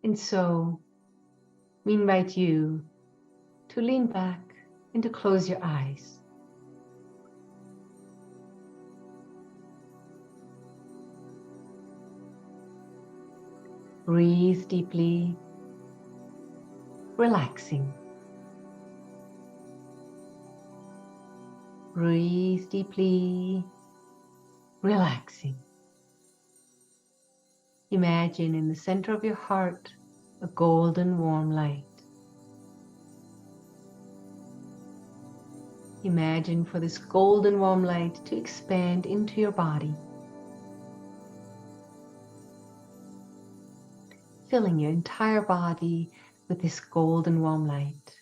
And so we invite you to lean back and to close your eyes. Breathe deeply, relaxing. Breathe deeply, relaxing. Imagine in the center of your heart a golden warm light. Imagine for this golden warm light to expand into your body, filling your entire body with this golden warm light.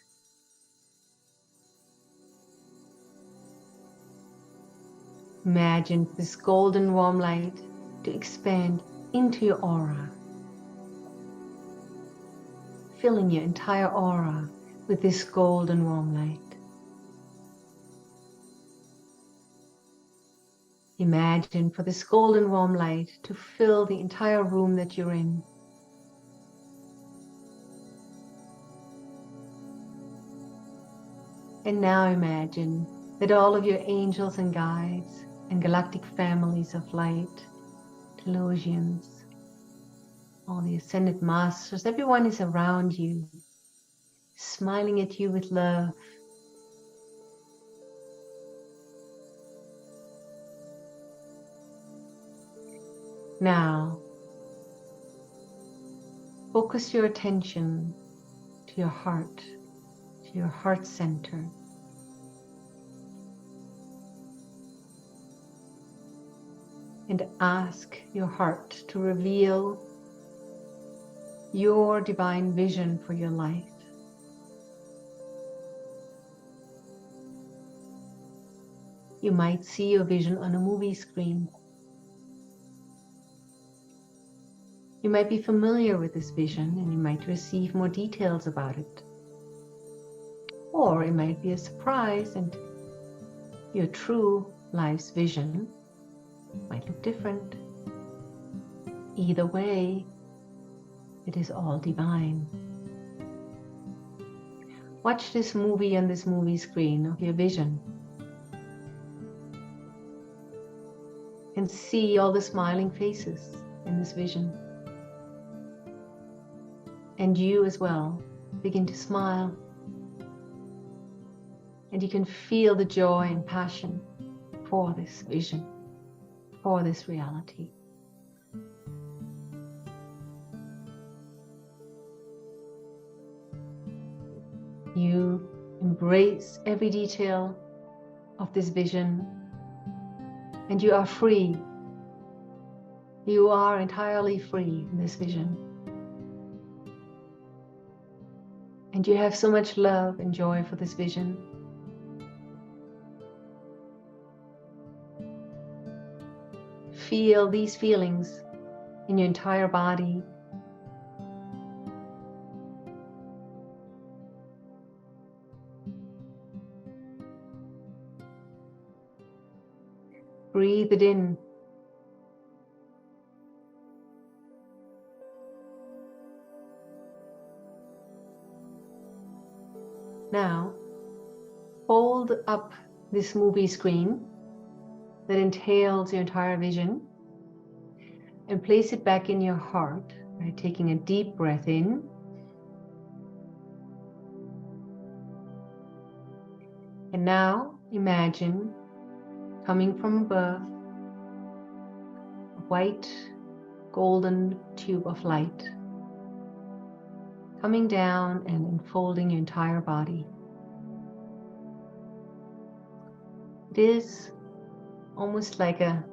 Imagine this golden warm light to expand into your aura, filling your entire aura with this golden warm light. Imagine for this golden warm light to fill the entire room that you're in. And now imagine that all of your angels and guides and galactic families of light, Telosians, all the ascended masters, everyone is around you, smiling at you with love. Now, focus your attention to your heart center. And ask your heart to reveal your divine vision for your life. You might see your vision on a movie screen. You might be familiar with this vision and you might receive more details about it. Or it might be a surprise and your true life's vision might look different. Either way, it is all divine. Watch this movie on this movie screen of your vision and see all the smiling faces in this vision. And you as well begin to smile. And you can feel the joy and passion for this vision, for this reality. You embrace every detail of this vision, and you are free. You are entirely free in this vision. And you have so much love and joy for this vision. Feel these feelings in your entire body. Breathe it in. Now, hold up this movie screen that entails your entire vision and place it back in your heart by taking a deep breath in and now imagine coming from above a white golden tube of light coming down and enfolding your entire body. It is almost like a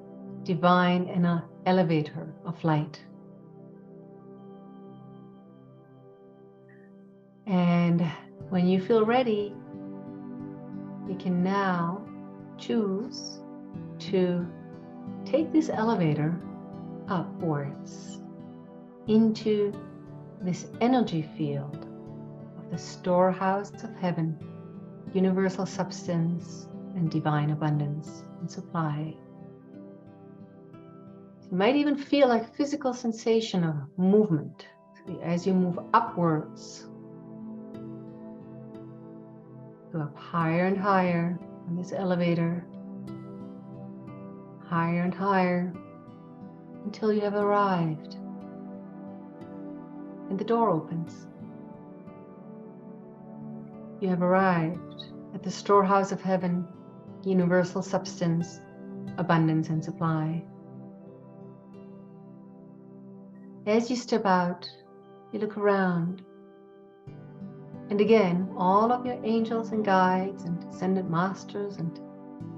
divine and an elevator of light. And when you feel ready, you can now choose to take this elevator upwards into this energy field of the storehouse of heaven, universal substance and divine abundance and supply. You might even feel like a physical sensation of movement as you move upwards, go up higher and higher on this elevator, higher and higher, until you have arrived. And the door opens. You have arrived at the storehouse of heaven, universal substance, abundance and supply. As you step out, you look around. And again, all of your angels and guides and ascended masters and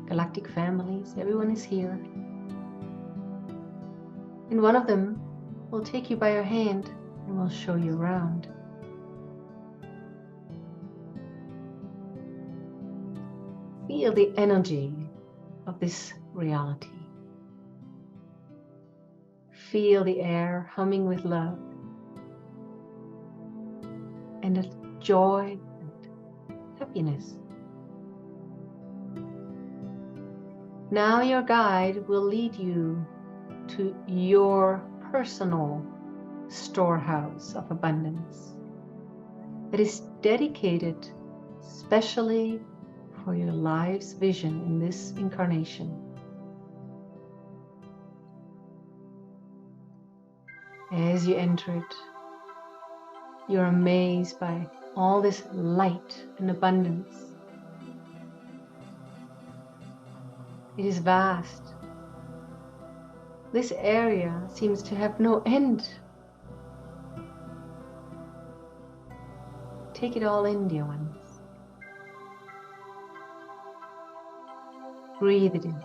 galactic families, everyone is here. And one of them will take you by your hand and will show you around. Feel the energy of this reality. Feel the air humming with love and joy and happiness. Now your guide will lead you to your personal storehouse of abundance that is dedicated specially for your life's vision in this incarnation. As you enter it, you're amazed by all this light and abundance. It is vast. This area seems to have no end. Take it all in, dear ones. Breathe it in.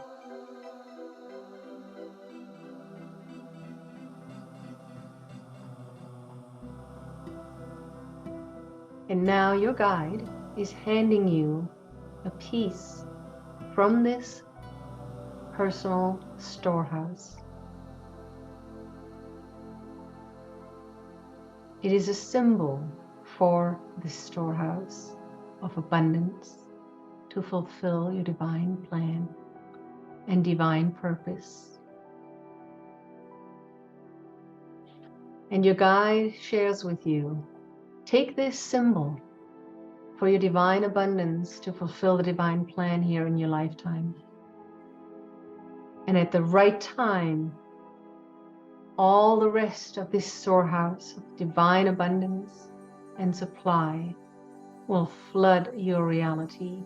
And now your guide is handing you a piece from this personal storehouse. It is a symbol for the storehouse of abundance to fulfill your divine plan and divine purpose. And your guide shares with you, take this symbol for your divine abundance to fulfill the divine plan here in your lifetime. And at the right time, all the rest of this storehouse of divine abundance and supply will flood your reality.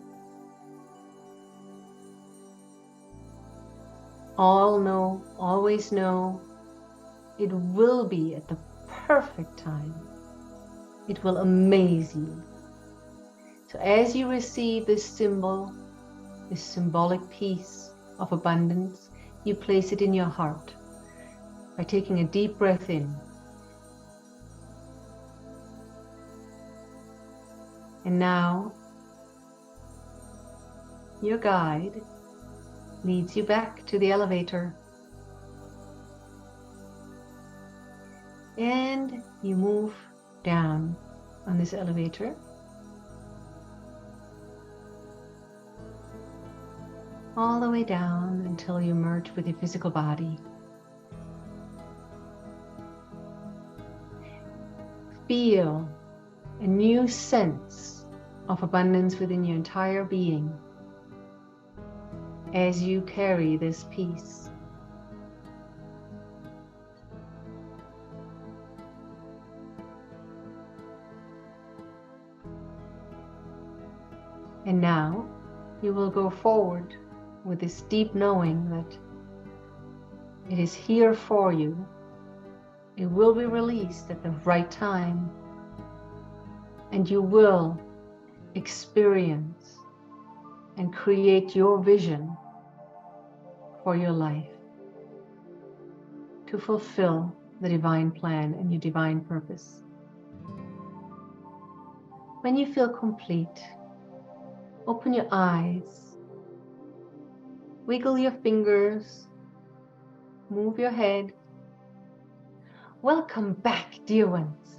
Always know, it will be at the perfect time. It will amaze you. So as you receive this symbol, this symbolic piece of abundance, you place it in your heart by taking a deep breath in. And now, your guide leads you back to the elevator. And you move down on this elevator. All the way down until you merge with your physical body. Feel a new sense of abundance within your entire being as you carry this piece. And now you will go forward with this deep knowing that it is here for you. It will be released at the right time, and you will experience and create your vision for your life to fulfill the divine plan and your divine purpose. When you feel complete, open your eyes, wiggle your fingers, move your head. Welcome back, dear ones.